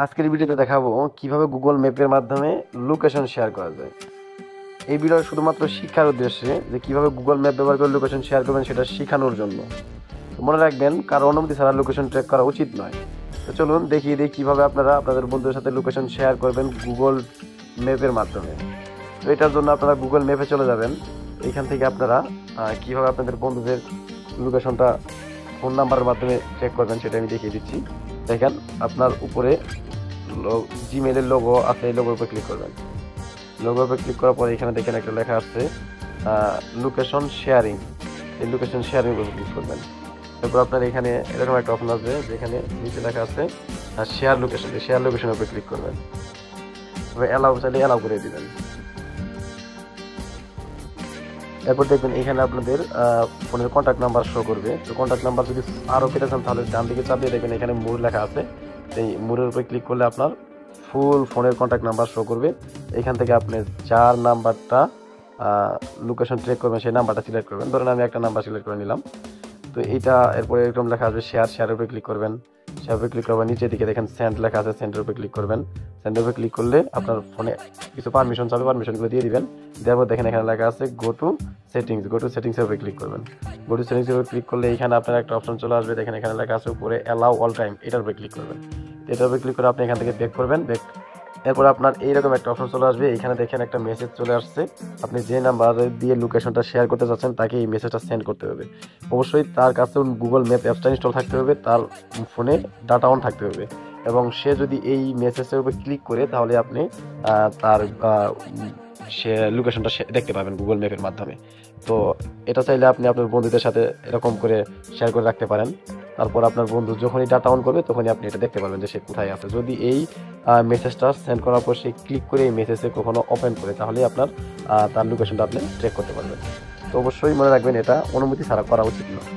আজকের ভিডিওতে দেখাবো কিভাবে গুগল ম্যাপের মাধ্যমে লোকেশন শেয়ার করা যায়। এই ভিডিও শুধুমাত্র শিক্ষার উদ্দেশ্যে, যে কিভাবে গুগল ম্যাপ ব্যবহার করে লোকেশন শেয়ার করবেন সেটা শেখানোর জন্য। মনে রাখবেন, কারো অনুমতি ছাড়া লোকেশন ট্র্যাক করা উচিত নয়। তো চলুন দেখিয়ে দিই কিভাবে আপনারা আপনাদের বন্ধুদের সাথে লোকেশন শেয়ার করবেন গুগল ম্যাপের মাধ্যমে। তো এটার জন্য আপনারা গুগল ম্যাপে চলে যাবেন। এইখান থেকে আপনারা কিভাবে আপনাদের বন্ধুদের লোকেশনটা ফোন নাম্বারের মাধ্যমে চেক করবেন সেটা আমি দেখিয়ে দিচ্ছি। দেখেন, আপনার উপরে জিমেলের লোগো আছে, এই লোগোর উপর ক্লিক করবেন। লোগোর উপর ক্লিক করার পরে এখানে দেখেন একটা লেখা আছে লোকেশন শেয়ারিং। এই লোকেশন শেয়ারিং উপর ক্লিক করবেন। তারপর আপনার এখানে এরকম একটা অপশন আছে যেখানে নিচে লেখা আছে শেয়ার লোকেশন। এই শেয়ার লোকেশনের উপর ক্লিক করবেন। তবে অ্যালাউ চাইলে অ্যালাউ করে দিবেন। এরপর দেখবেন এখানে আপনাদের ফোনের কন্ট্যাক্ট নাম্বার শো করবে। তো কন্ট্যাক্ট নাম্বার যদি আরও পেতে চান তাহলে ডান দিকে চাপ দিয়ে দেখবেন এখানে মোর লেখা আছে। এই মোরের উপরে ক্লিক করলে আপনার ফুল ফোনের কন্ট্যাক্ট নাম্বার শো করবে। এখান থেকে আপনি যার নাম্বারটা লোকেশন ট্র্যাক করবেন সেই নাম্বারটা সিলেক্ট করবেন। ধরেন আমি একটা নাম্বার সিলেক্ট করে নিলাম। তো এইটা এরপরে এরকম লেখা আসবে শেয়ারের উপরে ক্লিক করবেন। শেয়ার উপরে ক্লিক করবেন, নিচের দিকে দেখেন সেন্ড লেখা আছে, সেন্ডের উপরে ক্লিক করবেন। সেন্ডের উপরে ক্লিক করলে আপনার ফোনে কিছু পারমিশন চাবে, পারমিশনগুলো দিয়ে দিবেন। দেওয়ার পর দেখেন এখানে লেখা আছে go to settings. Go to সেটিংসের উপরে ক্লিক করবেন। গো টু সেটিংসের উপরে ক্লিক করলে এখানে আপনার একটা অপশন চলে আসবে। দেখেন এখানে লেখা আছে উপরে অ্যালাউ অল টাইম, এটার উপরে ক্লিক করবেন। এটার উপরে ক্লিক করে আপনি এখান থেকে ব্যাক করবেন। এরপর আপনার এইরকম একটা অপশন চলে আসবে। এখানে দেখেন একটা মেসেজ চলে আসছে। আপনি যে নাম্বার দিয়ে লোকেশনটা শেয়ার করতে চাচ্ছেন তাকে এই মেসেজটা সেন্ড করতে হবে। অবশ্যই তার কাছে গুগল ম্যাপ অ্যাপসটা ইনস্টল থাকতে হবে, তার ফোনে ডাটা অন থাকতে হবে, এবং সে যদি এই মেসেজের উপর ক্লিক করে তাহলে আপনি তার সে লোকেশনটা দেখতে পাবেন গুগল ম্যাপের মাধ্যমে। তো এটা চাইলে আপনি আপনার বন্ধুদের সাথে এরকম করে শেয়ার করে রাখতে পারেন। তারপর আপনার বন্ধু যখনই ডাটা অন করবে তখনই আপনি এটা দেখতে পারবেন যে সে কোথায় আছে। যদি এই মেসেজটা সেন্ড করার পর সে ক্লিক করে এই মেসেজে কখনো ওপেন করে তাহলে আপনার তার লোকেশনটা আপনি ট্র্যাক করতে পারবেন। তো অবশ্যই মনে রাখবেন, এটা অনুমতি ছাড়া করা উচিত নয়।